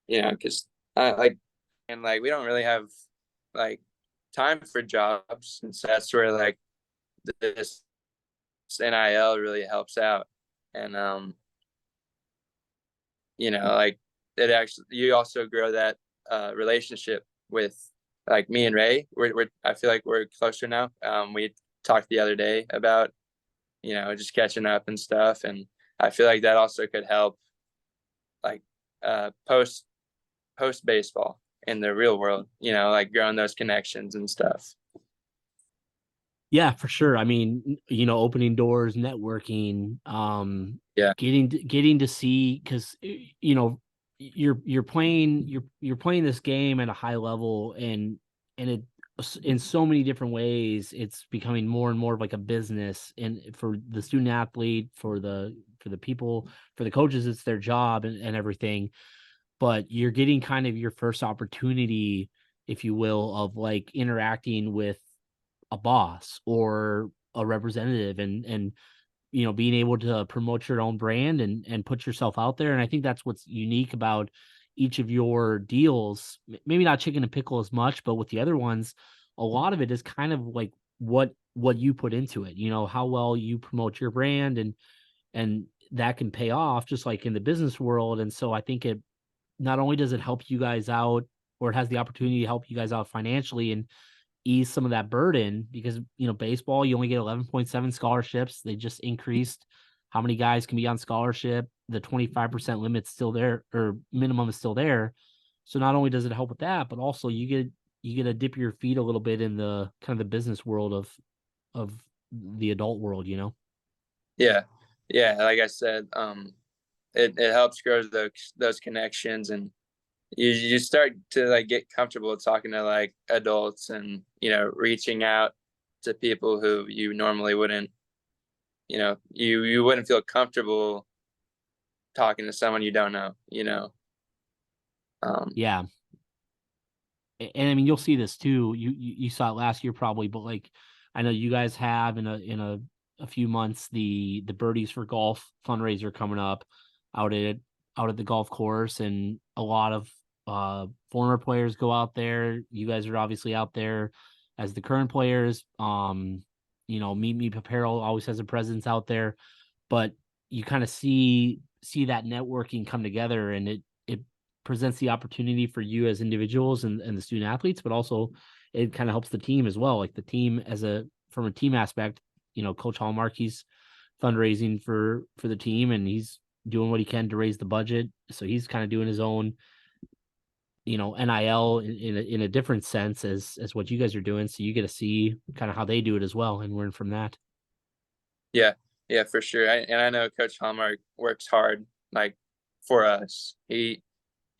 because we don't really have like time for jobs, and so that's where like this NIL really helps out. And like it actually, you also grow that relationship with like me and Ray, we're I feel like we're closer now. We talked the other day about, just catching up and stuff, and I feel like that also could help, like, post baseball in the real world, like growing those connections and stuff. Yeah, for sure. I mean, opening doors, networking, Yeah. getting to see, because you're playing this game at a high level, and it, in so many different ways, it's becoming more and more of like a business, and for the student athlete, for the people, for the coaches, it's their job and everything. But you're getting kind of your first opportunity, if you will, of like interacting with a boss or a representative, and being able to promote your own brand and put yourself out there. And I think that's what's unique about each of your deals. Maybe not chicken and pickle as much, but with the other ones, a lot of it is kind of like what you put into it, how well you promote your brand, and that can pay off just like in the business world. And so I think it not only does it help you guys out, or it has the opportunity to help you guys out financially and ease some of that burden, because baseball, you only get 11.7 scholarships. They just increased how many guys can be on scholarship. The 25% limit's still there, or minimum is still there. So not only does it help with that, but also you get to dip your feet a little bit in the kind of the business world of the adult world. Yeah. Like I said, it helps grow those connections, and you start to like get comfortable talking to like adults, and reaching out to people who you normally wouldn't, you wouldn't feel comfortable talking to someone you don't know. Yeah. And I mean, you'll see this too. You saw it last year probably, but like, I know you guys have in a few months the Birdies for Golf fundraiser coming up out at the golf course, and a lot of former players go out there. You guys are obviously out there as the current players. Meet Me Apparel always has a presence out there, but you kind of see that networking come together, and it presents the opportunity for you as individuals and the student athletes, but also it kind of helps the team as well. Like the team from a team aspect, Coach Hallmark, he's fundraising for the team, and he's doing what he can to raise the budget. So he's kind of doing his own, NIL in a different sense as what you guys are doing. So you get to see kind of how they do it as well, and learn from that. Yeah, for sure. And I know Coach Hallmark works hard, like, for us. He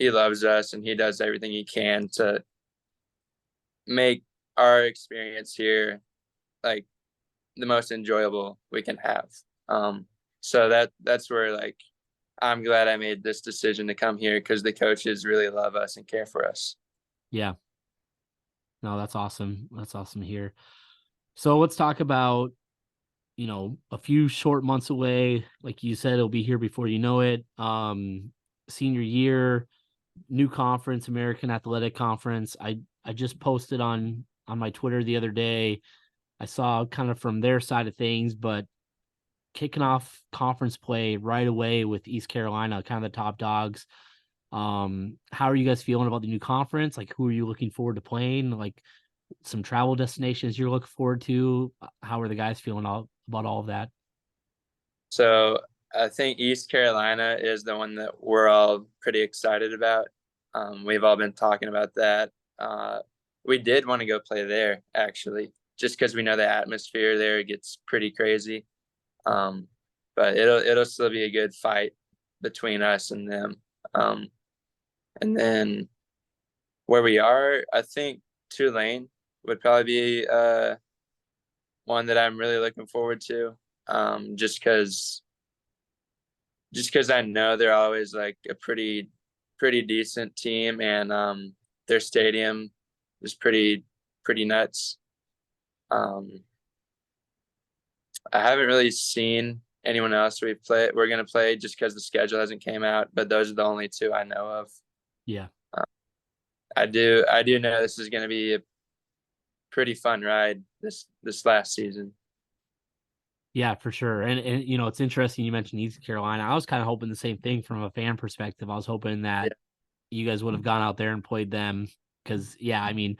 loves us, and he does everything he can to make our experience here like the most enjoyable we can have. So that's where, like, I'm glad I made this decision to come here, because the coaches really love us and care for us. Yeah. No, that's awesome. That's awesome to hear. So let's talk about, a few short months away. Like you said, it'll be here before you know it. Senior year, new conference, American Athletic Conference. I just posted on my Twitter the other day. I saw kind of from their side of things, but kicking off conference play right away with East Carolina, kind of the top dogs. How are you guys feeling about the new conference? Like, who are you looking forward to playing? Like, some travel destinations you're looking forward to? How are the guys feeling about all of that? So I think East Carolina is the one that we're all pretty excited about. We've all been talking about that. We did want to go play there, actually, just because we know the atmosphere there gets pretty crazy. But it'll still be a good fight between us and them. And then where we are, I think Tulane would probably be one that I'm really looking forward to. Just because I know they're always like a pretty decent team, and their stadium is pretty nuts. I haven't really seen anyone else we're gonna play, just because the schedule hasn't came out, but those are the only two I know of. Yeah. I do know this is gonna be a pretty fun ride this last season. Yeah, for sure. And it's interesting you mentioned East Carolina. I was kind of hoping the same thing from a fan perspective. I was hoping that you guys would have gone out there and played them, because I mean,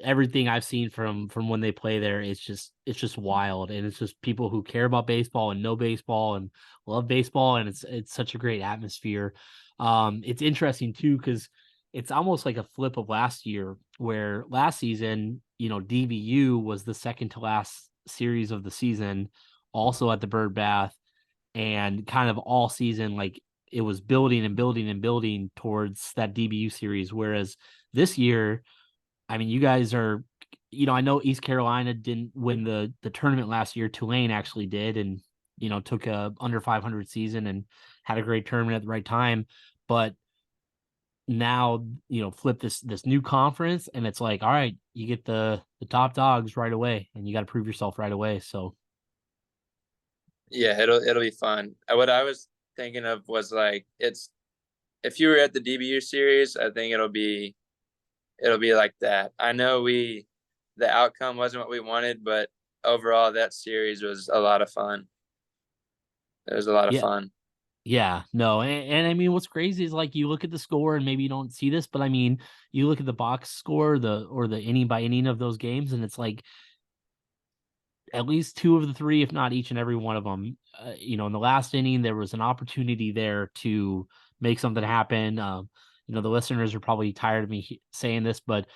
everything I've seen from when they play there, it's just wild, and it's just people who care about baseball and know baseball and love baseball, and it's such a great atmosphere. It's interesting too because it's almost like a flip of last year, where last season, DBU was the second to last series of the season, also at the Bird Bath, and kind of all season, like it was building and building and building towards that DBU series. Whereas this year, I mean, you guys are, I know East Carolina didn't win the tournament last year. Tulane actually did, and took a under 500 season and had a great tournament at the right time. But now, flip this new conference, and it's like, all right, you get the top dogs right away, and you got to prove yourself right away. So Yeah, it'll be fun. What I was thinking of was like, if you were at the DBU series, I think it'll be like that. I know the outcome wasn't what we wanted, but overall that series was a lot of fun. It was a lot of yeah, fun. yeah, no, and I mean, what's crazy is like you look at the score, and maybe you don't see this, but I mean, you look at the box score, the inning by inning of those games, and it's like at least two of the three, if not each and every one of them. In the last inning, there was an opportunity there to make something happen. The listeners are probably tired of me saying this, but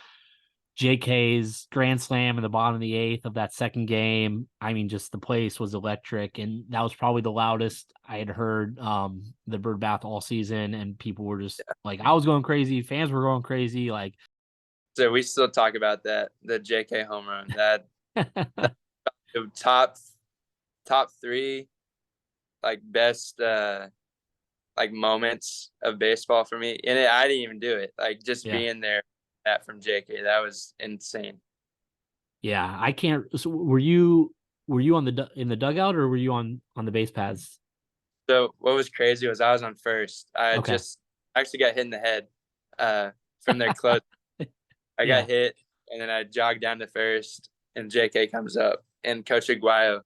JK's grand slam in the bottom of the eighth of that second game, I mean, just the place was electric, and that was probably the loudest I had heard the Bird Bath all season, and people were just like, I was going crazy, fans were going crazy, like. So we still talk about that, the JK home run, that top three like best like moments of baseball for me. And I didn't even do it. Like just Yeah. being there, that from JK, that was insane. Yeah, I can't. So were you in the dugout, or were you on the base pads? So what was crazy was I was on first. I Okay. just actually got hit in the head from their close. I Yeah. got hit, and then I jogged down to first, and JK comes up, and Coach Aguayo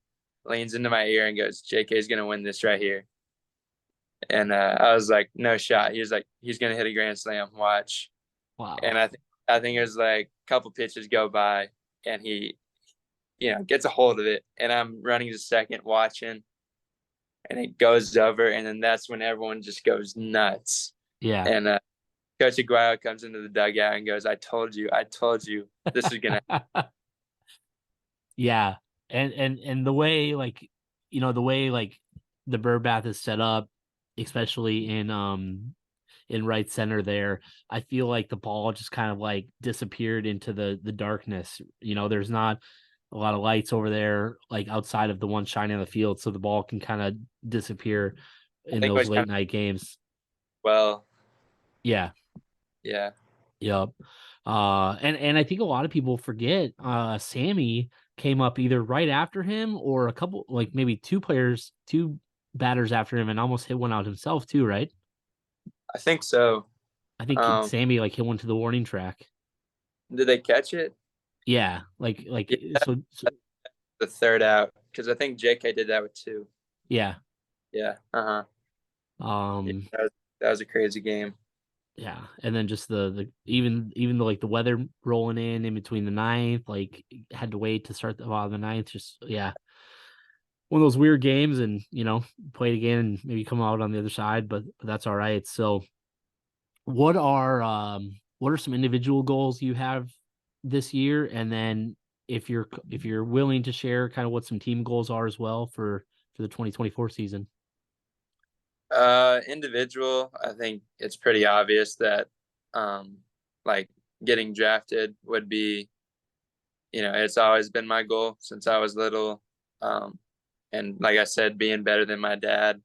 leans into my ear and goes, "JK's gonna win this right here." And I was like, "No shot." He was like, "He's gonna hit a grand slam. Watch." Wow. And I think it was like a couple pitches go by, and he, gets a hold of it, and I'm running to second, watching, and it goes over, and then that's when everyone just goes nuts. Yeah. And Coach Aguayo comes into the dugout and goes, I told you, this is gonna." Yeah. And the way like the Bird Bath is set up, especially in right center there, I feel like the ball just kind of like disappeared into the darkness. There's not a lot of lights over there, like outside of the one shining on the field, so the ball can kind of disappear I in think it those was late night games. well, Yeah. yeah. Yep. And I think a lot of people forget Sammy came up either right after him or a couple, like maybe two batters after him, and almost hit one out himself too, right? I think so. I think Sammy like hit one to the warning track. Did they catch it? Yeah, Yeah, so the third out, because I think JK did that with two. yeah. Yeah. Yeah, Um that was a crazy game. yeah, and then just the even the like the weather rolling in between the ninth, like had to wait to start the ninth, just yeah. One of those weird games, and play it again and maybe come out on the other side, but that's all right. So what are some individual goals you have this year, and then if you're willing to share kind of what some team goals are as well for the 2024 season? Individual, I think it's pretty obvious that like getting drafted would be, it's always been my goal since I was little. And like I said, being better than my dad.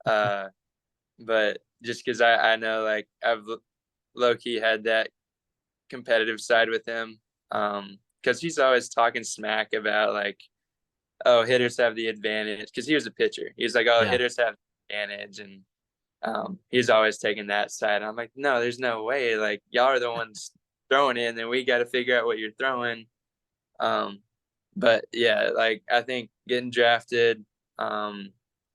But just because I know like I've low key had that competitive side with him. Because he's always talking smack about like, oh, hitters have the advantage. Because he was a pitcher. He's like, oh, Yeah. hitters have the advantage, and he's always taking that side. I'm like, no, there's no way. Like y'all are the ones throwing it, and then we got to figure out what you're throwing. But yeah, like I think getting drafted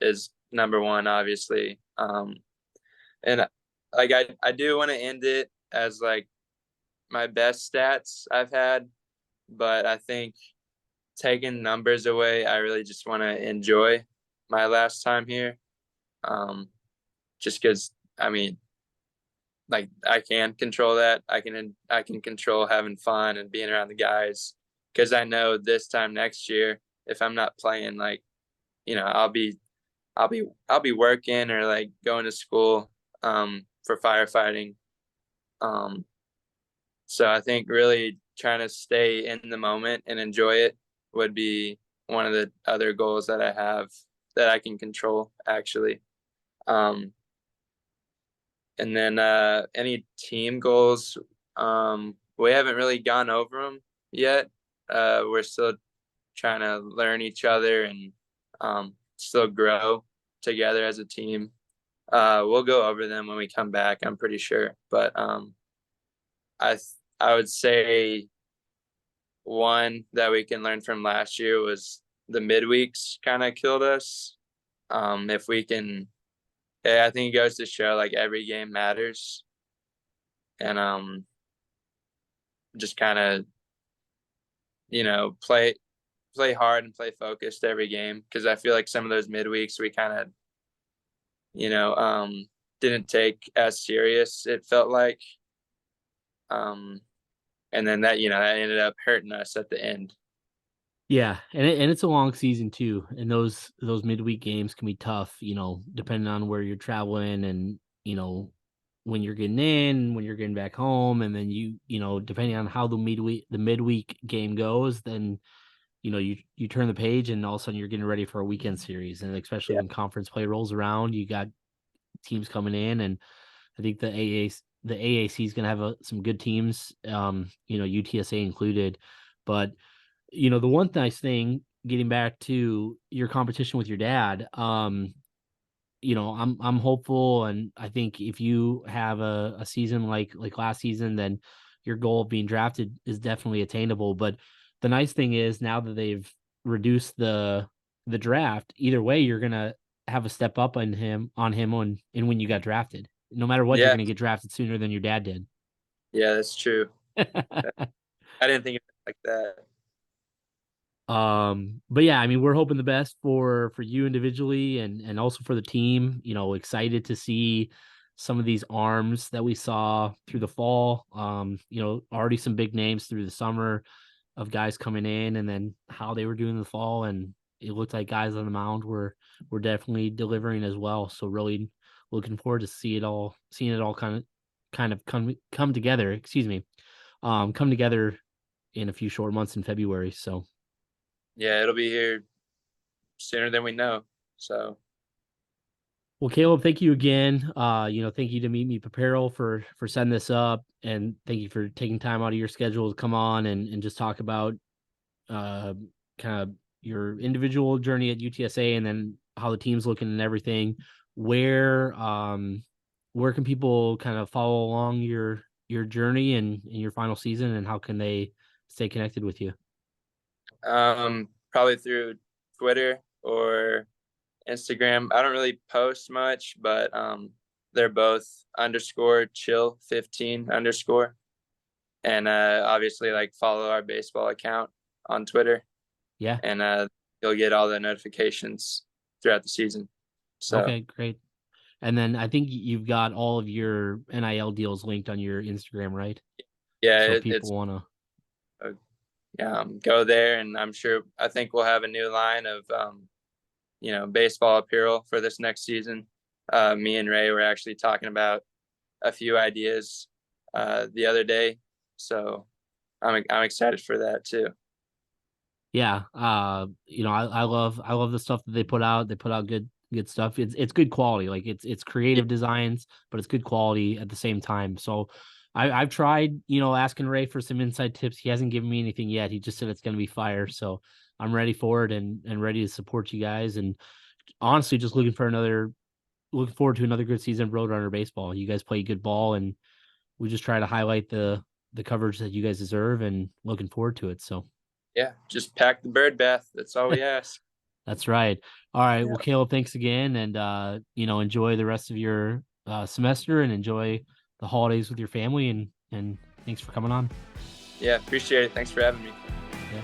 is number one, obviously. And like I do want to end it as like my best stats I've had, but I think taking numbers away, I really just want to enjoy my last time here. Just because, I mean, like I can control that. I can control having fun and being around the guys, because I know this time next year, if I'm not playing, like, I'll be working or like going to school for firefighting. Um, so I think really trying to stay in the moment and enjoy it would be one of the other goals that I have that I can control, actually. Um, and then any team goals, we haven't really gone over them yet. We're still trying to learn each other and still grow together as a team. We'll go over them when we come back, I'm pretty sure. But I I would say one that we can learn from last year was the midweeks kind of killed us. If we can, I think it goes to show like every game matters, and just kind of play hard and play focused every game, because I feel like some of those midweeks we kind of didn't take as serious, it felt like, and then that that ended up hurting us at the end. Yeah, and it's a long season too, and those midweek games can be tough, depending on where you're traveling and when you're getting in, when you're getting back home, and then depending on how the midweek game goes, then you turn the page and all of a sudden you're getting ready for a weekend series, and especially Yeah. when conference play rolls around, you got teams coming in, and I think the AAC is going to have some good teams, UTSA included, but the one nice thing, getting back to your competition with your dad, I'm hopeful, and I think if you have a season like last season, then your goal of being drafted is definitely attainable. But the nice thing is, now that they've reduced the draft, either way, you're gonna have a step up on him and when you got drafted. No matter what, you're Yeah, gonna get drafted sooner than your dad did. yeah, that's true. I didn't think of it like that. But yeah, I mean, we're hoping the best for you individually and also for the team. Excited to see some of these arms that we saw through the fall. Already some big names through the summer of guys coming in, and then how they were doing in the fall, and it looked like guys on the mound were definitely delivering as well. So really looking forward to seeing it all kind of come together, excuse me. Come together in a few short months in February. So Yeah, it'll be here sooner than we know. So well, Caleb, thank you again. Thank you to Meet Me Apparel for setting this up, and thank you for taking time out of your schedule to come on and just talk about kind of your individual journey at UTSA, and then how the team's looking and everything. Where can people kind of follow along your journey and in your final season, and how can they stay connected with you? probably through Twitter or Instagram. I don't really post much, but they're both _chill15_. And obviously, like, follow our baseball account on Twitter, Yeah. and you'll get all the notifications throughout the season. So Okay, great. And then I think you've got all of your NIL deals linked on your Instagram, right? yeah, So it's people want to. go there, and I think we'll have a new line of baseball apparel for this next season. Me and Ray were actually talking about a few ideas the other day, so I'm excited for that too. Yeah. I love the stuff that they put out. They put out good stuff. It's good quality. Like it's creative designs, but it's good quality at the same time. So I've tried, asking Ray for some inside tips. He hasn't given me anything yet. He just said it's going to be fire. So I'm ready for it and ready to support you guys. And honestly, just looking forward to another good season of Roadrunner baseball. You guys play good ball, and we just try to highlight the coverage that you guys deserve, and looking forward to it. So Yeah, just pack the bird bath. That's all we ask. that's right. All right. Yeah. Well, Caleb, thanks again, and enjoy the rest of your semester, and enjoy the holidays with your family, and Thanks for coming on. Yeah, appreciate it. Thanks for having me. Yeah.